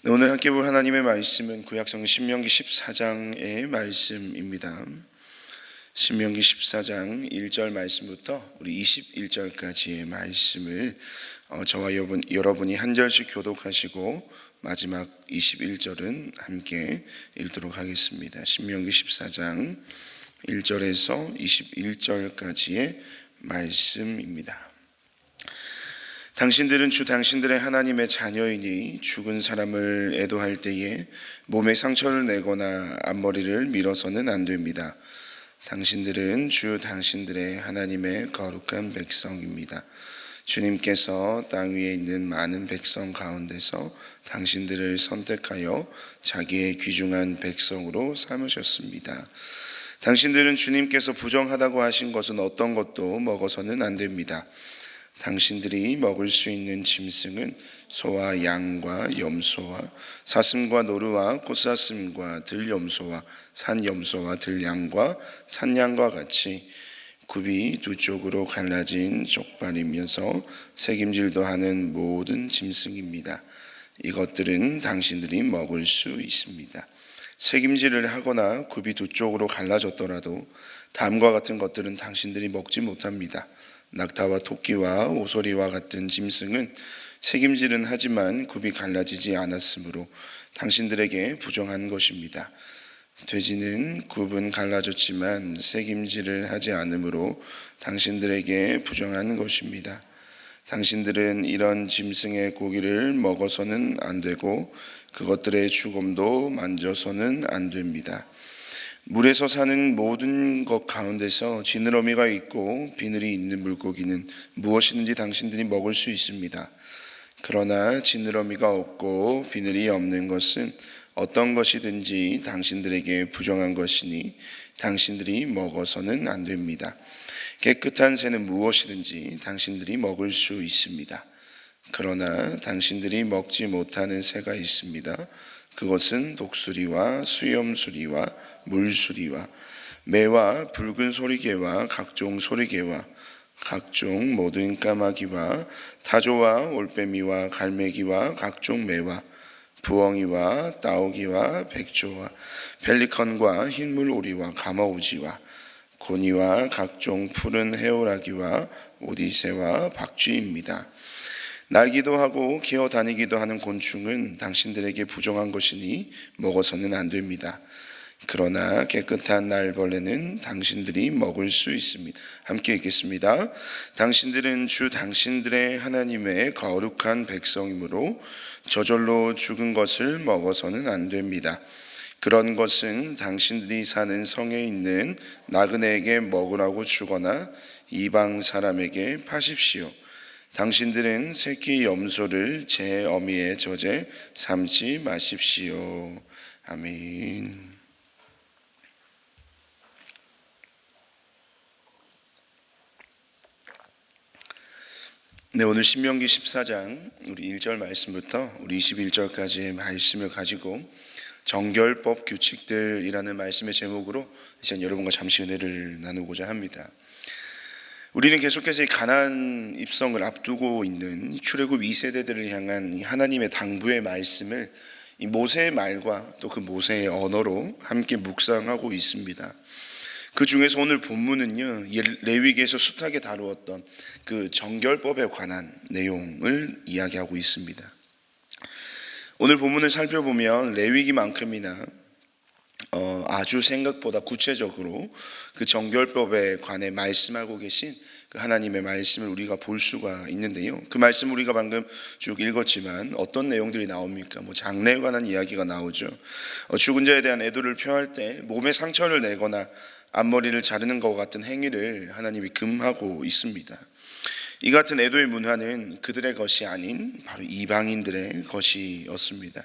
네, 오늘 함께 볼 하나님의 말씀은 구약성 신명기 14장의 말씀입니다. 신명기 14장 1절 말씀부터 우리 21절까지의 말씀을 저와 여러분이 한 절씩 교독하시고 마지막 21절은 함께 읽도록 하겠습니다. 신명기 14장 1절에서 21절까지의 말씀입니다. 당신들은 주 당신들의 하나님의 자녀이니 죽은 사람을 애도할 때에 몸에 상처를 내거나 앞머리를 밀어서는 안 됩니다. 당신들은 주 당신들의 하나님의 거룩한 백성입니다. 주님께서 땅 위에 있는 많은 백성 가운데서 당신들을 선택하여 자기의 귀중한 백성으로 삼으셨습니다. 당신들은 주님께서 부정하다고 하신 것은 어떤 것도 먹어서는 안 됩니다. 당신들이 먹을 수 있는 짐승은 소와 양과 염소와 사슴과 노루와 꽃사슴과 들염소와 산염소와 들양과 산양과 같이 굽이 두 쪽으로 갈라진 족발이면서 새김질도 하는 모든 짐승입니다. 이것들은 당신들이 먹을 수 있습니다. 새김질을 하거나 굽이 두 쪽으로 갈라졌더라도 다음과 같은 것들은 당신들이 먹지 못합니다. 낙타와 토끼와 오소리와 같은 짐승은 새김질은 하지만 굽이 갈라지지 않았으므로 당신들에게 부정한 것입니다. 돼지는 굽은 갈라졌지만 새김질을 하지 않으므로 당신들에게 부정한 것입니다. 당신들은 이런 짐승의 고기를 먹어서는 안 되고 그것들의 죽음도 만져서는 안 됩니다. 물에서 사는 모든 것 가운데서 지느러미가 있고 비늘이 있는 물고기는 무엇이든지 당신들이 먹을 수 있습니다. 그러나 지느러미가 없고 비늘이 없는 것은 어떤 것이든지 당신들에게 부정한 것이니 당신들이 먹어서는 안 됩니다. 깨끗한 새는 무엇이든지 당신들이 먹을 수 있습니다. 그러나 당신들이 먹지 못하는 새가 있습니다. 그것은 독수리와 수염수리와 물수리와 매와 붉은 소리개와 각종 소리개와 각종 모든 까마귀와 타조와 올빼미와 갈매기와 각종 매와 부엉이와 따오기와 백조와 펠리컨과 흰물오리와 가마우지와 고니와 각종 푸른 해오라기와 오디새와 박쥐입니다. 날기도 하고 기어다니기도 하는 곤충은 당신들에게 부정한 것이니 먹어서는 안 됩니다. 그러나 깨끗한 날벌레는 당신들이 먹을 수 있습니다. 함께 읽겠습니다. 당신들은 주 당신들의 하나님의 거룩한 백성이므로 저절로 죽은 것을 먹어서는 안 됩니다. 그런 것은 당신들이 사는 성에 있는 나그네에게 먹으라고 주거나 이방 사람에게 파십시오. 당신들은 새끼 염소를 제 어미의 젖에 삶지 마십시오. 아멘. 네, 오늘 신명기 14장 우리 1절 말씀부터 우리 21절까지의 말씀을 가지고 정결법 규칙들이라는 말씀의 제목으로 이제 여러분과 잠시 은혜를 나누고자 합니다. 우리는 계속해서 이 가나안 입성을 앞두고 있는 출애굽 2세대들을 향한 이 하나님의 당부의 말씀을 이 모세의 말과 또 그 모세의 언어로 함께 묵상하고 있습니다. 그 중에서 오늘 본문은요, 레위기에서 숱하게 다루었던 그 정결법에 관한 내용을 이야기하고 있습니다. 오늘 본문을 살펴보면 레위기만큼이나 아주 생각보다 구체적으로 그 정결법에 관해 말씀하고 계신 그 하나님의 말씀을 우리가 볼 수가 있는데요. 그 말씀 우리가 방금 쭉 읽었지만 어떤 내용들이 나옵니까? 장래에 관한 이야기가 나오죠. 죽은 자에 대한 애도를 표할 때 몸에 상처를 내거나 앞머리를 자르는 것 같은 행위를 하나님이 금하고 있습니다. 이 같은 애도의 문화는 그들의 것이 아닌 바로 이방인들의 것이었습니다.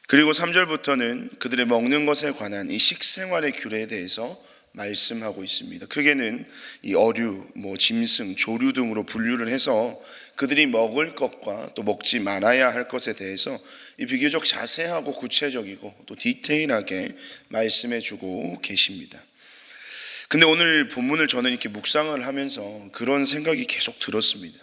그리고 3절부터는 그들의 먹는 것에 관한 이 식생활의 규례에 대해서 말씀하고 있습니다. 크게는 이 어류, 짐승, 조류 등으로 분류를 해서 그들이 먹을 것과 또 먹지 말아야 할 것에 대해서 이 비교적 자세하고 구체적이고 또 디테일하게 말씀해주고 계십니다. 근데 오늘 본문을 저는 이렇게 묵상을 하면서 그런 생각이 계속 들었습니다.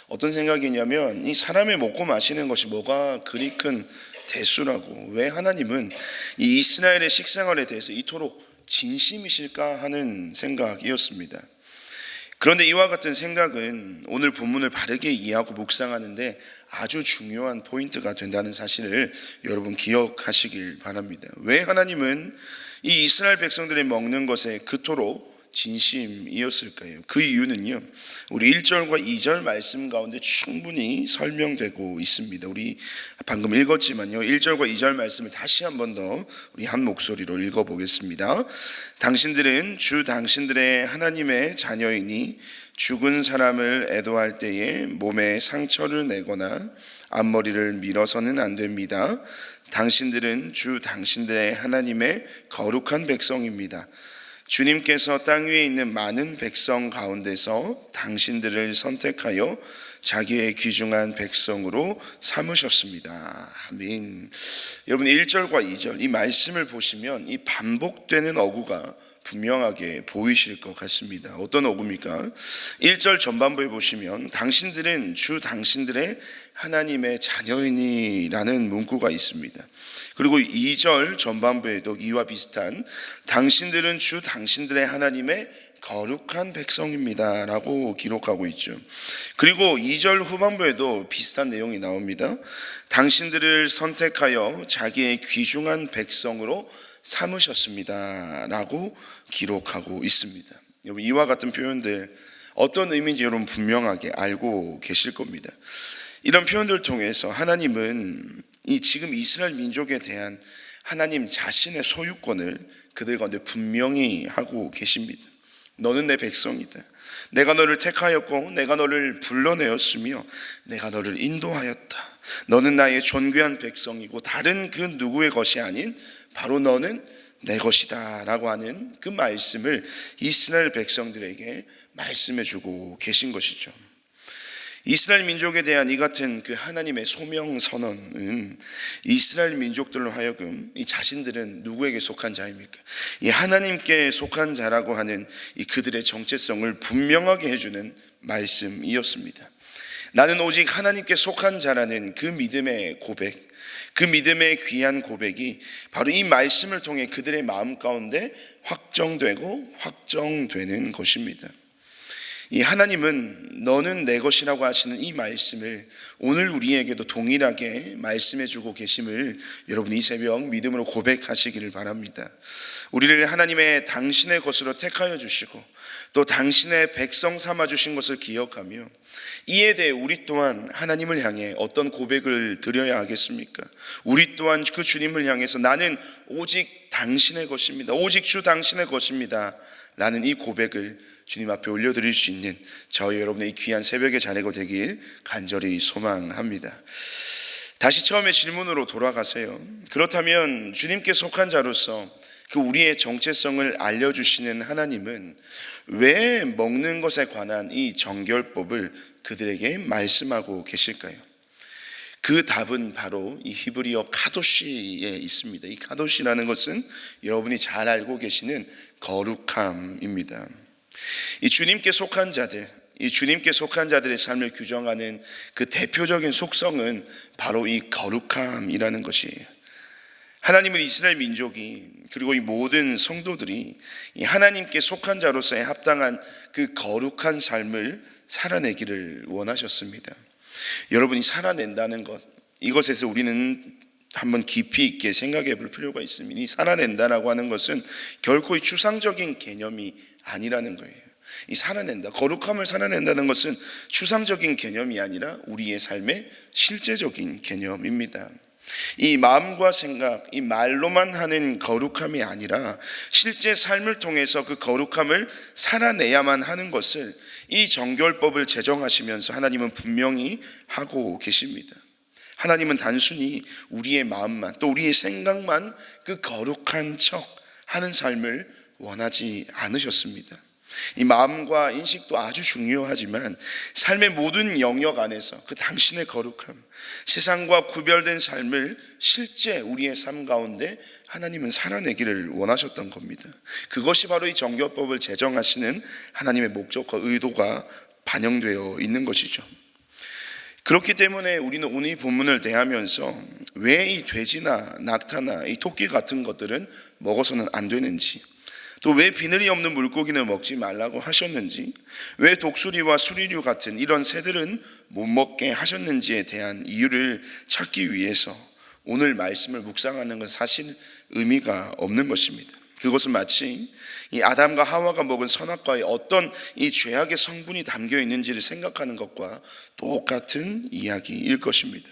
어떤 생각이냐면 이 사람의 먹고 마시는 것이 뭐가 그리 큰 대수라고, 왜 하나님은 이 이스라엘의 식생활에 대해서 이토록 진심이실까 하는 생각이었습니다. 그런데 이와 같은 생각은 오늘 본문을 바르게 이해하고 묵상하는데 아주 중요한 포인트가 된다는 사실을 여러분 기억하시길 바랍니다. 왜 하나님은 이 이스라엘 백성들이 먹는 것에 그토록 진심이었을까요? 그 이유는요, 우리 1절과 2절 말씀 가운데 충분히 설명되고 있습니다. 우리 방금 읽었지만요, 1절과 2절 말씀을 다시 한 번 더 우리 한 목소리로 읽어보겠습니다. 당신들은 주 당신들의 하나님의 자녀이니 죽은 사람을 애도할 때에 몸에 상처를 내거나 앞머리를 밀어서는 안 됩니다. 당신들은 주 당신들의 하나님의 거룩한 백성입니다. 주님께서 땅 위에 있는 많은 백성 가운데서 당신들을 선택하여 자기의 귀중한 백성으로 삼으셨습니다. 아멘. 여러분 1절과 2절 이 말씀을 보시면 이 반복되는 어구가 분명하게 보이실 것 같습니다. 어떤 어구입니까? 1절 전반부에 보시면 당신들은 주 당신들의 하나님의 자녀이니라는 문구가 있습니다. 그리고 2절 전반부에도 이와 비슷한 당신들은 주 당신들의 하나님의 거룩한 백성입니다 라고 기록하고 있죠. 그리고 2절 후반부에도 비슷한 내용이 나옵니다. 당신들을 선택하여 자기의 귀중한 백성으로 삼으셨습니다 라고 기록하고 있습니다. 여러분 이와 같은 표현들 어떤 의미인지 여러분 분명하게 알고 계실 겁니다. 이런 표현들을 통해서 하나님은 이 지금 이스라엘 민족에 대한 하나님 자신의 소유권을 그들 가운데 분명히 하고 계십니다. 너는 내 백성이다. 내가 너를 택하였고 내가 너를 불러내었으며 내가 너를 인도하였다. 너는 나의 존귀한 백성이고 다른 그 누구의 것이 아닌 바로 너는 내 것이다 라고 하는 그 말씀을 이스라엘 백성들에게 말씀해 주고 계신 것이죠. 이스라엘 민족에 대한 이 같은 그 하나님의 소명 선언은 이스라엘 민족들로 하여금 이 자신들은 누구에게 속한 자입니까? 이 하나님께 속한 자라고 하는 이 그들의 정체성을 분명하게 해주는 말씀이었습니다. 나는 오직 하나님께 속한 자라는 그 믿음의 고백, 그 믿음의 귀한 고백이 바로 이 말씀을 통해 그들의 마음 가운데 확정되고 확정되는 것입니다. 이 하나님은 너는 내 것이라고 하시는 이 말씀을 오늘 우리에게도 동일하게 말씀해 주고 계심을 여러분 이 새벽 믿음으로 고백하시기를 바랍니다. 우리를 하나님의 당신의 것으로 택하여 주시고 또 당신의 백성 삼아 주신 것을 기억하며 이에 대해 우리 또한 하나님을 향해 어떤 고백을 드려야 하겠습니까? 우리 또한 그 주님을 향해서 나는 오직 당신의 것입니다. 오직 주 당신의 것입니다 라는 이 고백을 주님 앞에 올려드릴 수 있는 저희 여러분의 이 귀한 새벽의 자리가 되길 간절히 소망합니다. 다시 처음의 질문으로 돌아가세요. 그렇다면 주님께 속한 자로서 그 우리의 정체성을 알려주시는 하나님은 왜 먹는 것에 관한 이 정결법을 그들에게 말씀하고 계실까요? 그 답은 바로 이 히브리어 카도시에 있습니다. 이 카도시라는 것은 여러분이 잘 알고 계시는 거룩함입니다. 이 주님께 속한 자들, 이 주님께 속한 자들의 삶을 규정하는 그 대표적인 속성은 바로 이 거룩함이라는 것이에요. 하나님은 이스라엘 민족이 그리고 이 모든 성도들이 이 하나님께 속한 자로서의 합당한 그 거룩한 삶을 살아내기를 원하셨습니다. 여러분이 살아낸다는 것, 이것에서 우리는 한번 깊이 있게 생각해 볼 필요가 있습니다. 이 살아낸다라고 하는 것은 결코 이 추상적인 개념이 아니라는 거예요. 이 살아낸다, 거룩함을 살아낸다는 것은 추상적인 개념이 아니라 우리의 삶의 실제적인 개념입니다. 이 마음과 생각, 이 말로만 하는 거룩함이 아니라 실제 삶을 통해서 그 거룩함을 살아내야만 하는 것을 이 정결법을 제정하시면서 하나님은 분명히 하고 계십니다. 하나님은 단순히 우리의 마음만 또 우리의 생각만 그 거룩한 척 하는 삶을 원하지 않으셨습니다. 이 마음과 인식도 아주 중요하지만 삶의 모든 영역 안에서 그 당신의 거룩함, 세상과 구별된 삶을 실제 우리의 삶 가운데 하나님은 살아내기를 원하셨던 겁니다. 그것이 바로 이 정결법을 제정하시는 하나님의 목적과 의도가 반영되어 있는 것이죠. 그렇기 때문에 우리는 오늘 이 본문을 대하면서 왜 이 돼지나 낙타나 이 토끼 같은 것들은 먹어서는 안 되는지, 또 왜 비늘이 없는 물고기는 먹지 말라고 하셨는지, 왜 독수리와 수리류 같은 이런 새들은 못 먹게 하셨는지에 대한 이유를 찾기 위해서 오늘 말씀을 묵상하는 건 사실 의미가 없는 것입니다. 그것은 마치 이 아담과 하와가 먹은 선악과에 어떤 이 죄악의 성분이 담겨 있는지를 생각하는 것과 똑같은 이야기일 것입니다.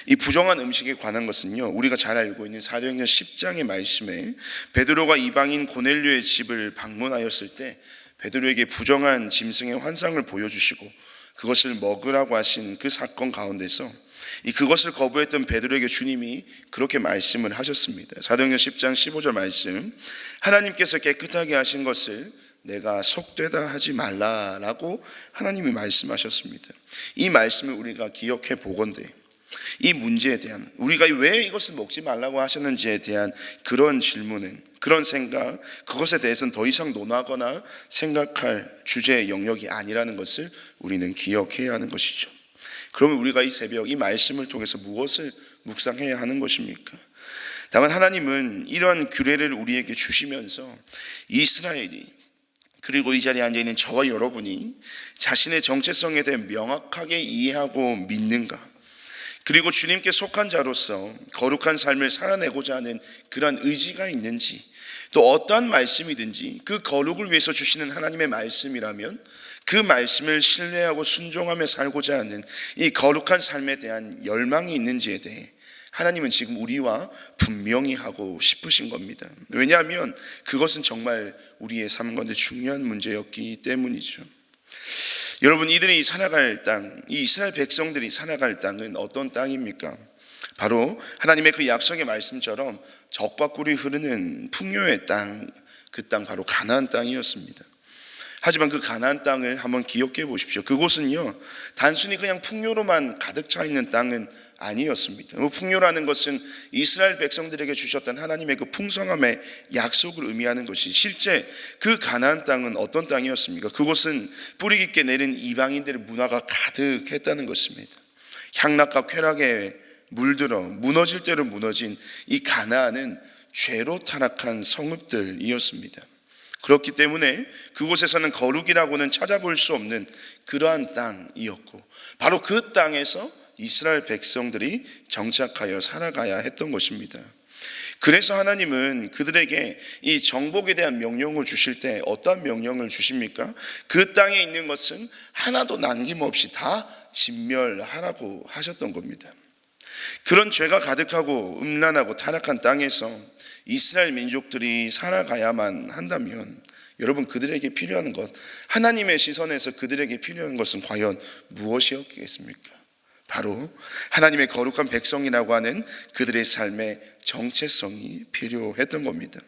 이 부정한 음식에 관한 것은요, 우리가 잘 알고 있는 사도행전 10장의 말씀에 베드로가 이방인 고넬료의 집을 방문하였을 때 베드로에게 부정한 짐승의 환상을 보여주시고 그것을 먹으라고 하신 그 사건 가운데서 그것을 거부했던 베드로에게 주님이 그렇게 말씀을 하셨습니다. 사도행전 10장 15절 말씀, 하나님께서 깨끗하게 하신 것을 내가 속되다 하지 말라라고 하나님이 말씀하셨습니다. 이 말씀을 우리가 기억해 보건대 이 문제에 대한, 우리가 왜 이것을 먹지 말라고 하셨는지에 대한 그런 질문은, 그런 생각, 그것에 대해서는 더 이상 논하거나 생각할 주제의 영역이 아니라는 것을 우리는 기억해야 하는 것이죠. 그러면 우리가 이 새벽 이 말씀을 통해서 무엇을 묵상해야 하는 것입니까? 다만 하나님은 이러한 규례를 우리에게 주시면서 이스라엘이, 그리고 이 자리에 앉아있는 저와 여러분이 자신의 정체성에 대해 명확하게 이해하고 믿는가, 그리고 주님께 속한 자로서 거룩한 삶을 살아내고자 하는 그러한 의지가 있는지, 또 어떠한 말씀이든지 그 거룩을 위해서 주시는 하나님의 말씀이라면 그 말씀을 신뢰하고 순종하며 살고자 하는 이 거룩한 삶에 대한 열망이 있는지에 대해 하나님은 지금 우리와 분명히 하고 싶으신 겁니다. 왜냐하면 그것은 정말 우리의 삶 가운데 중요한 문제였기 때문이죠. 여러분, 이들이 살아갈 땅, 이 이스라엘 백성들이 살아갈 땅은 어떤 땅입니까? 바로 하나님의 그 약속의 말씀처럼 젖과 꿀이 흐르는 풍요의 땅, 그 땅 바로 가나안 땅이었습니다. 하지만 그 가나안 땅을 한번 기억해 보십시오. 그곳은요, 단순히 그냥 풍요로만 가득 차 있는 땅은 아니었습니다. 풍요라는 것은 이스라엘 백성들에게 주셨던 하나님의 그 풍성함의 약속을 의미하는 것이, 실제 그 가나안 땅은 어떤 땅이었습니까? 그곳은 뿌리 깊게 내린 이방인들의 문화가 가득했다는 것입니다. 향락과 쾌락에 물들어 무너질 대로 무너진 이 가나안은 죄로 타락한 성읍들이었습니다. 그렇기 때문에 그곳에서는 거룩이라고는 찾아볼 수 없는 그러한 땅이었고, 바로 그 땅에서 이스라엘 백성들이 정착하여 살아가야 했던 것입니다. 그래서 하나님은 그들에게 이 정복에 대한 명령을 주실 때 어떤 명령을 주십니까? 그 땅에 있는 것은 하나도 남김없이 다 진멸하라고 하셨던 겁니다. 그런 죄가 가득하고 음란하고 타락한 땅에서 이스라엘 민족들이 살아가야만 한다면 여러분, 그들에게 필요한 것, 하나님의 시선에서 그들에게 필요한 것은 과연 무엇이었겠습니까? 바로 하나님의 거룩한 백성이라고 하는 그들의 삶의 정체성이 필요했던 겁니다.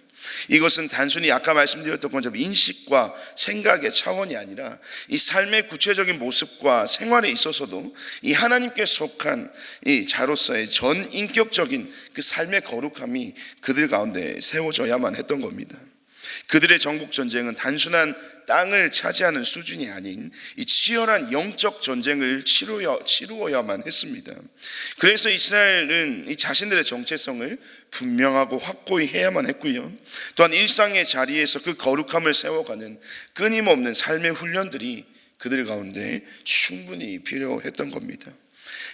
이것은 단순히 아까 말씀드렸던 것처럼 인식과 생각의 차원이 아니라 이 삶의 구체적인 모습과 생활에 있어서도 이 하나님께 속한 이 자로서의 전인격적인 그 삶의 거룩함이 그들 가운데 세워져야만 했던 겁니다. 그들의 정복 전쟁은 단순한 땅을 차지하는 수준이 아닌 이 치열한 영적 전쟁을 치루어야만 했습니다. 그래서 이스라엘은 이 자신들의 정체성을 분명하고 확고히 해야만 했고요, 또한 일상의 자리에서 그 거룩함을 세워가는 끊임없는 삶의 훈련들이 그들 가운데 충분히 필요했던 겁니다.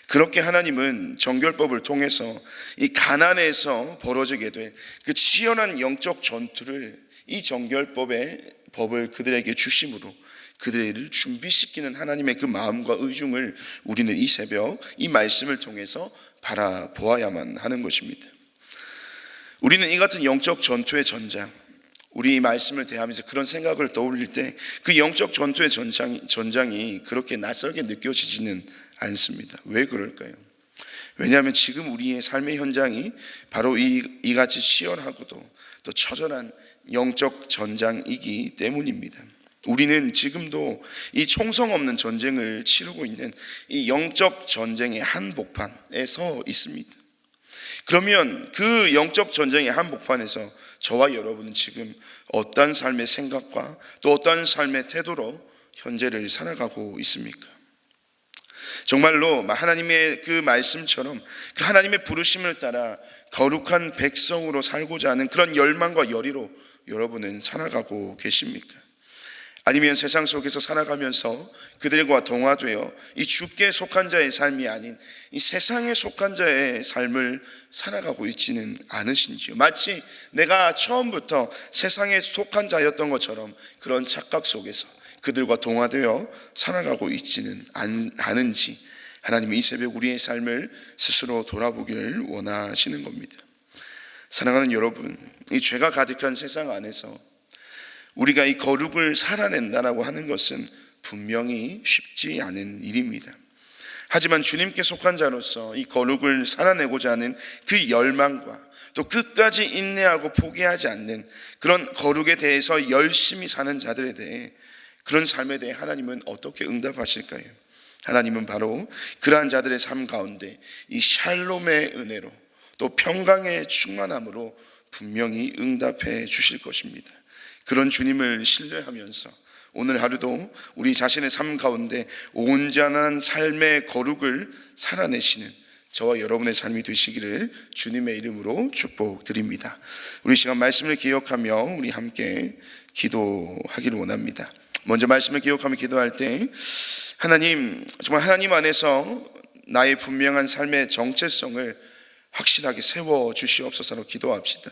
그렇게 하나님은 정결법을 통해서 이 가나안에서 벌어지게 될 그 치열한 영적 전투를 이 정결법을 그들에게 주심으로 그들을 준비시키는 하나님의 그 마음과 의중을 우리는 이 새벽 이 말씀을 통해서 바라보아야만 하는 것입니다. 우리는 이 같은 영적 전투의 전장, 우리 이 말씀을 대하면서 그런 생각을 떠올릴 때 그 영적 전투의 전장이 그렇게 낯설게 느껴지지는 않습니다. 왜 그럴까요? 왜냐하면 지금 우리의 삶의 현장이 바로 이같이 치열하고도 또 처절한 영적 전장이기 때문입니다. 우리는 지금도 이 총성 없는 전쟁을 치르고 있는 이 영적 전쟁의 한복판에 서 있습니다. 그러면 그 영적 전쟁의 한복판에서 저와 여러분은 지금 어떤 삶의 생각과 또 어떤 삶의 태도로 현재를 살아가고 있습니까? 정말로 하나님의 그 말씀처럼 그 하나님의 부르심을 따라 거룩한 백성으로 살고자 하는 그런 열망과 열의로 여러분은 살아가고 계십니까? 아니면 세상 속에서 살아가면서 그들과 동화되어 이 주께 속한 자의 삶이 아닌 이 세상에 속한 자의 삶을 살아가고 있지는 않으신지요? 마치 내가 처음부터 세상에 속한 자였던 것처럼 그런 착각 속에서 그들과 동화되어 살아가고 있지는 않은지 하나님이 이 새벽 우리의 삶을 스스로 돌아보기를 원하시는 겁니다. 사랑하는 여러분, 이 죄가 가득한 세상 안에서 우리가 이 거룩을 살아낸다라고 하는 것은 분명히 쉽지 않은 일입니다. 하지만 주님께 속한 자로서 이 거룩을 살아내고자 하는 그 열망과 또 끝까지 인내하고 포기하지 않는 그런 거룩에 대해서 열심히 사는 자들에 대해, 그런 삶에 대해 하나님은 어떻게 응답하실까요? 하나님은 바로 그러한 자들의 삶 가운데 이 샬롬의 은혜로 또 평강의 충만함으로 분명히 응답해 주실 것입니다. 그런 주님을 신뢰하면서 오늘 하루도 우리 자신의 삶 가운데 온전한 삶의 거룩을 살아내시는 저와 여러분의 삶이 되시기를 주님의 이름으로 축복드립니다. 우리 시간 말씀을 기억하며 우리 함께 기도하기를 원합니다. 먼저 말씀을 기억하며 기도할 때 하나님, 정말 하나님 안에서 나의 분명한 삶의 정체성을 확실하게 세워 주시옵소서로 기도합시다.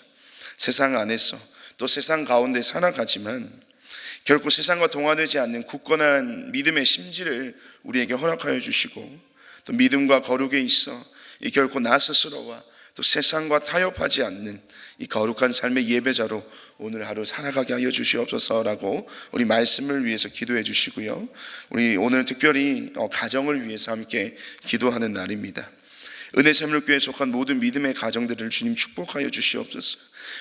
세상 안에서 또 세상 가운데 살아가지만 결코 세상과 동화되지 않는 굳건한 믿음의 심지를 우리에게 허락하여 주시고, 또 믿음과 거룩에 있어 이 결코 나 스스로와 또 세상과 타협하지 않는 이 거룩한 삶의 예배자로 오늘 하루 살아가게 하여 주시옵소서라고 우리 말씀을 위해서 기도해 주시고요, 우리 오늘 특별히 가정을 위해서 함께 기도하는 날입니다. 은혜샘물교회에 속한 모든 믿음의 가정들을 주님 축복하여 주시옵소서.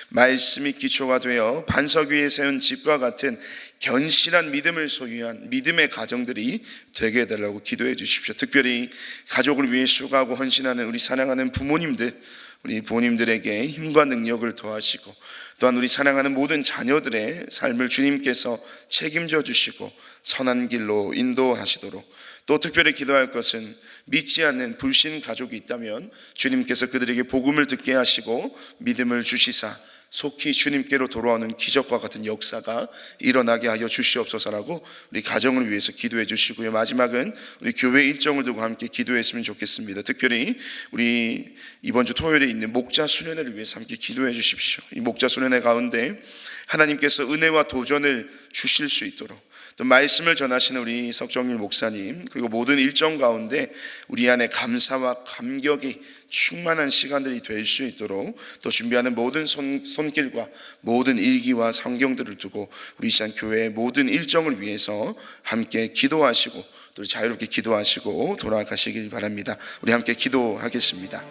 말씀이 기초가 되어 반석 위에 세운 집과 같은 견실한 믿음을 소유한 믿음의 가정들이 되게 해달라고 기도해 주십시오. 특별히 가족을 위해 수고하고 헌신하는 우리 사랑하는 부모님들, 우리 부모님들에게 힘과 능력을 더하시고, 또한 우리 사랑하는 모든 자녀들의 삶을 주님께서 책임져 주시고 선한 길로 인도하시도록, 또 특별히 기도할 것은 믿지 않는 불신 가족이 있다면 주님께서 그들에게 복음을 듣게 하시고 믿음을 주시사 속히 주님께로 돌아오는 기적과 같은 역사가 일어나게 하여 주시옵소서라고 우리 가정을 위해서 기도해 주시고요, 마지막은 우리 교회 일정을 두고 함께 기도했으면 좋겠습니다. 특별히 우리 이번 주 토요일에 있는 목자 수련회를 위해서 함께 기도해 주십시오. 이 목자 수련회 가운데 하나님께서 은혜와 도전을 주실 수 있도록, 또 말씀을 전하시는 우리 석정일 목사님, 그리고 모든 일정 가운데 우리 안에 감사와 감격이 충만한 시간들이 될 수 있도록 또 준비하는 모든 손길과 모든 일기와 성경들을 두고 우리 시간 교회의 모든 일정을 위해서 함께 기도하시고 또 자유롭게 기도하시고 돌아가시길 바랍니다. 우리 함께 기도하겠습니다.